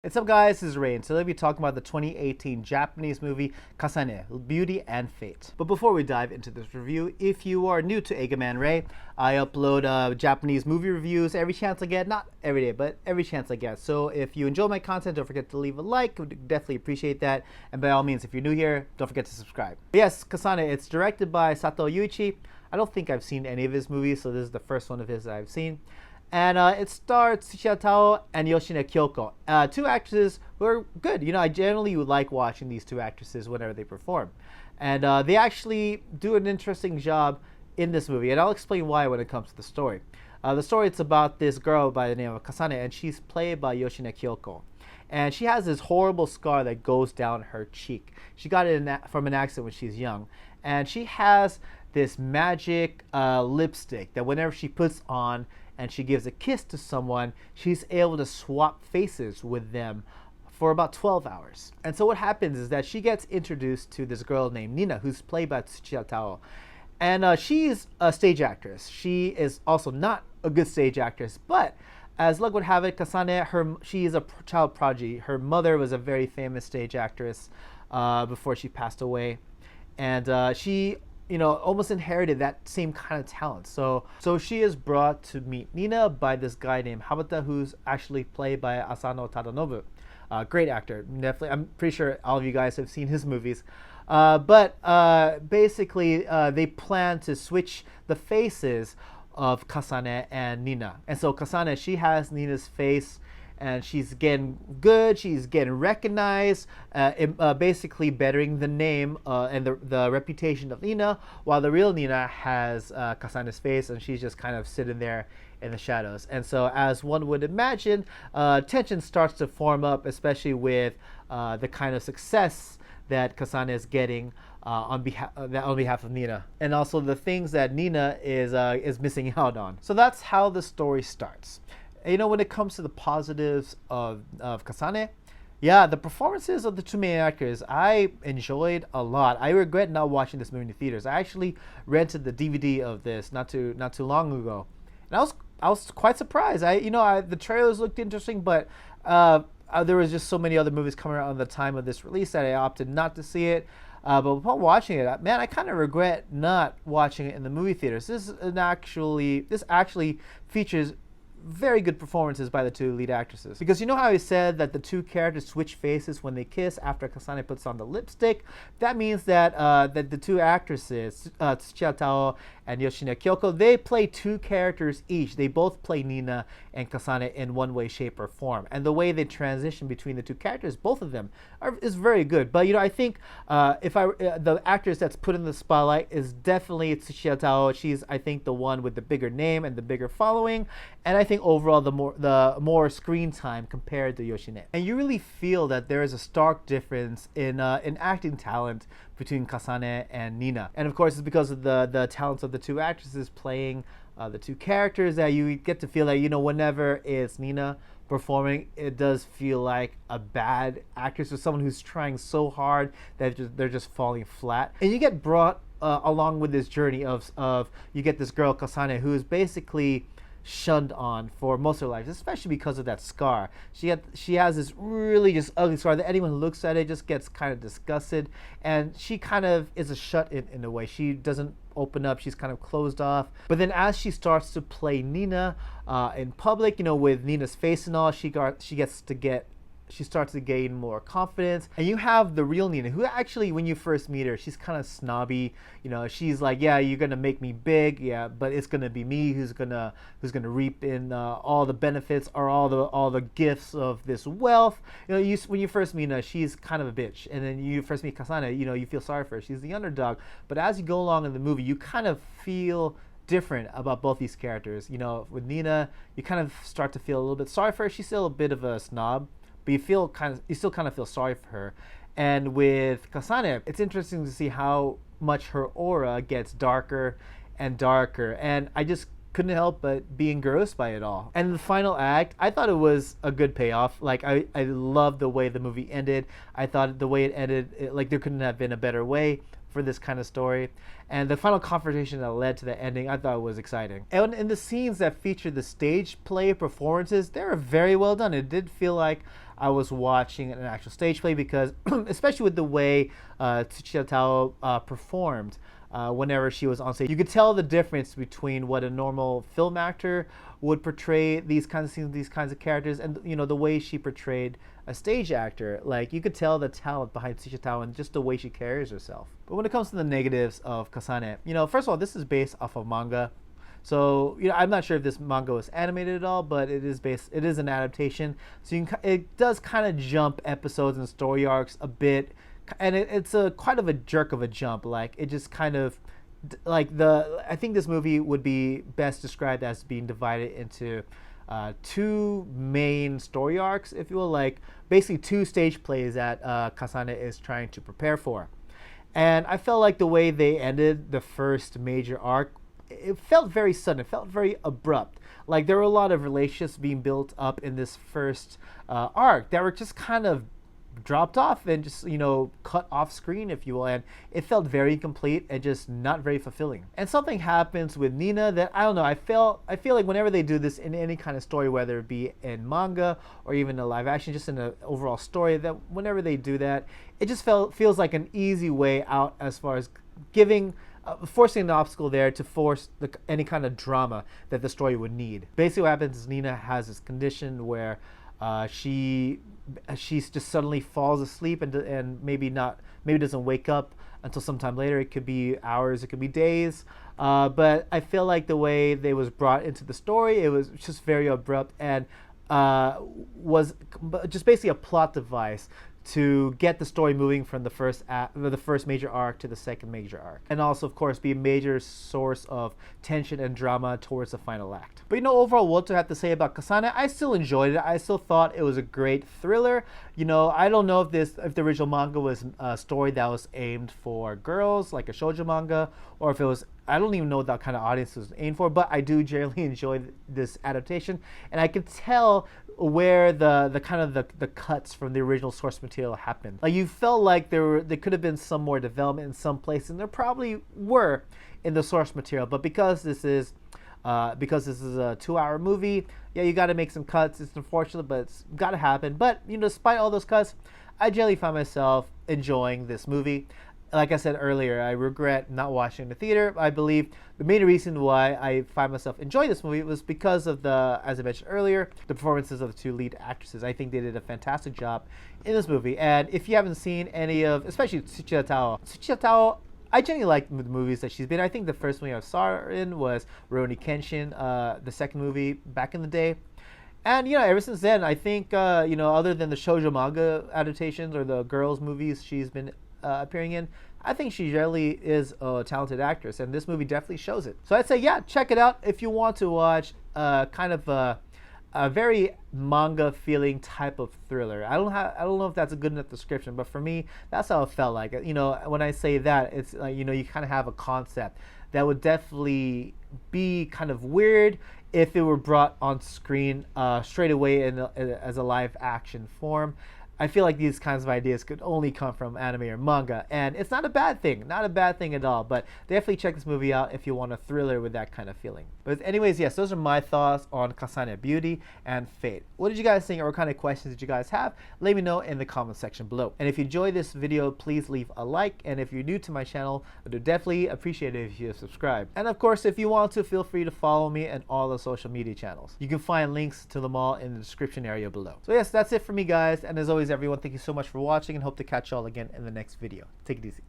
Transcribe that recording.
What's up, guys? This is Ray, and today we'll be talking about the 2018 Japanese movie Kasane, Beauty and Fate. But before we dive into this review, if you are new to Eiga-Man Ray, I upload Japanese movie reviews every chance I get. Not every day, but every chance I get. So if you enjoy my content, don't forget to leave a like. Would definitely appreciate that. And by all means, if you're new here, don't forget to subscribe. But yes, Kasane, it's directed by Sato Yuichi. I don't think I've seen any of his movies, so this is the first one of his that I've seen. And it stars Tsuchiya and Yoshine Kyoko, two actresses who are good. You know, I generally would like watching these two actresses whenever they perform. And they actually do an interesting job in this movie, and I'll explain why when it comes to the story. The story, it's about this girl by the name of Kasane, and she's played by Yoshine Kyoko. And she has this horrible scar that goes down her cheek. She got it from an accident when she's young. And she has this magic lipstick that whenever she puts on and she gives a kiss to someone, she's able to swap faces with them for about 12 hours. And so what happens is that she gets introduced to this girl named Nina, who's played by Tsuchiya. And she's a stage actress. She is also not a good stage actress, but as luck would have it, Kasane, she is a child prodigy. Her mother was a very famous stage actress before she passed away. And she almost inherited that same kind of talent. So she is brought to meet Nina by this guy named Habata, who's actually played by Asano Tadanobu. Great actor, definitely. I'm pretty sure all of you guys have seen his movies. But basically, they plan to switch the faces of Kasane and Nina. And so Kasane, she has Nina's face, and she's getting good, she's getting recognized, basically bettering the name and the reputation of Nina, while the real Nina has Kasane's face, and she's just kind of sitting there in the shadows. And so, as one would imagine, tension starts to form up, especially with the kind of success that Kasane is getting on behalf of Nina, and also the things that Nina is missing out on. So that's how the story starts. You know, when it comes to the positives of Kasane, yeah, the performances of the two main actors, I enjoyed a lot. I regret not watching this movie in the theaters. I actually rented the DVD of this not too long ago, and I was quite surprised. The trailers looked interesting, but there was just so many other movies coming out at the time of this release that I opted not to see it. But upon watching it, man, I kind of regret not watching it in the movie theaters. This actually features very good performances by the two lead actresses. Because you know how I said that the two characters switch faces when they kiss after Kasane puts on the lipstick? That means that that the two actresses, Tsuchiya and Yoshine Kyoko, they play two characters each. They both play Nina and Kasane in one way, shape, or form. And the way they transition between the two characters, both of them, is very good. But I think the actress that's put in the spotlight is definitely Tsuchiya. She's, I think, the one with the bigger name and the bigger following. And I think overall the more screen time compared to Yoshine. And you really feel that there is a stark difference in acting talent between Kasane and Nina. And of course, it's because of the talents of the two actresses playing the two characters that you get to feel that, whenever it's Nina performing, it does feel like a bad actress or someone who's trying so hard that they're just falling flat. And you get brought along with this journey of you get this girl, Kasane, who is basically shunned on for most of her life, especially because of that scar. She has this really just ugly scar that anyone who looks at it just gets kind of disgusted, and she kind of is a shut-in a way. She doesn't open up, she's kind of closed off. But then as she starts to play Nina in public, with Nina's face and all, she starts to gain more confidence. And you have the real Nina, who actually, when you first meet her, she's kind of snobby. She's like, yeah, you're gonna make me big, yeah, but it's gonna be me who's gonna reap in all the benefits or all the gifts of this wealth. When you first meet her, she's kind of a bitch, and then you first meet Kasane, you feel sorry for her. She's the underdog. But as you go along in the movie, you kind of feel different about both these characters. With Nina, you kind of start to feel a little bit sorry for her. She's still a bit of a snob, but you still kind of feel sorry for her. And with Kasane, it's interesting to see how much her aura gets darker and darker, and I just couldn't help but be engrossed by it all. And the final act, I thought it was a good payoff. Like, I loved the way the movie ended. I thought the way it ended, there couldn't have been a better way for this kind of story. And the final confrontation that led to the ending, I thought was exciting. And in the scenes that featured the stage play performances, they were very well done. It did feel like I was watching an actual stage play because, especially with the way Tsuchiya performed whenever she was on stage, you could tell the difference between what a normal film actor would portray these kinds of scenes, these kinds of characters, and the way she portrayed a stage actor. Like, you could tell the talent behind Tsuchiya and just the way she carries herself. But when it comes to the negatives of Kasane, first of all, this is based off of manga. So, I'm not sure if this manga was animated at all, but it is an adaptation. So it does kind of jump episodes and story arcs a bit, and it's quite of a jerk of a jump. Like, it just kind of, I think this movie would be best described as being divided into two main story arcs, if you will, like basically two stage plays that Kasane is trying to prepare for. And I felt like the way they ended the first major arc, it felt very sudden. It felt very abrupt. Like, there were a lot of relationships being built up in this first arc that were just kind of dropped off and just cut off screen, if you will, and it felt very incomplete and just not very fulfilling. And something happens with Nina that, I don't know, I feel like whenever they do this in any kind of story, whether it be in manga or even a live action, just in an overall story, that whenever they do that, it just feels like an easy way out as far as forcing an obstacle there to force any kind of drama that the story would need. Basically what happens is Nina has this condition where she just suddenly falls asleep and maybe doesn't wake up until sometime later. It could be hours, it could be days, but I feel like the way they was brought into the story, it was just very abrupt and was just basically a plot device to get the story moving from the first major arc to the second major arc, and also of course be a major source of tension and drama towards the final act. But overall, what do I have to say about Kasane? I still enjoyed it. I still thought it was a great thriller. I don't know if the original manga was a story that was aimed for girls, like a shoujo manga, or if it was, I don't even know what that kind of audience was aimed for, but I do generally enjoy this adaptation, and I could tell where the cuts from the original source material happened. Like, you felt like there could have been some more development in some places, and there probably were in the source material, but because this is a 2-hour movie, yeah, you got to make some cuts. It's unfortunate, but it's got to happen. But despite all those cuts, I generally find myself enjoying this movie. Like I said earlier, I regret not watching in the theater. I believe the main reason why I find myself enjoying this movie was because of as I mentioned earlier, the performances of the two lead actresses. I think they did a fantastic job in this movie. And if you haven't seen any of, especially Tsuchiya, I generally like the movies that she's been. I think the first movie I saw her in was Rurouni Kenshin, the second movie back in the day. And ever since then, I think other than the shoujo manga adaptations or the girls movies she's been appearing in, I think she really is a talented actress, and this movie definitely shows it. So I'd say, yeah, check it out if you want to watch kind of a very manga feeling type of thriller. I don't know if that's a good enough description, but for me, that's how it felt like. When I say that, it's like, you kind of have a concept that would definitely be kind of weird if it were brought on screen straight away as a live action form. I feel like these kinds of ideas could only come from anime or manga, and it's not a bad thing at all, but definitely check this movie out if you want a thriller with that kind of feeling. But anyways, yes, those are my thoughts on Kasane, Beauty and Fate. What did you guys think, or what kind of questions did you guys have? Let me know in the comment section below. And if you enjoyed this video, please leave a like, and if you're new to my channel, I would definitely appreciate it if you subscribe. And of course, if you want to, feel free to follow me on all the social media channels. You can find links to them all in the description area below. So yes, that's it for me, guys, and as always, everyone, thank you so much for watching, and hope to catch y'all again in the next video. Take it easy.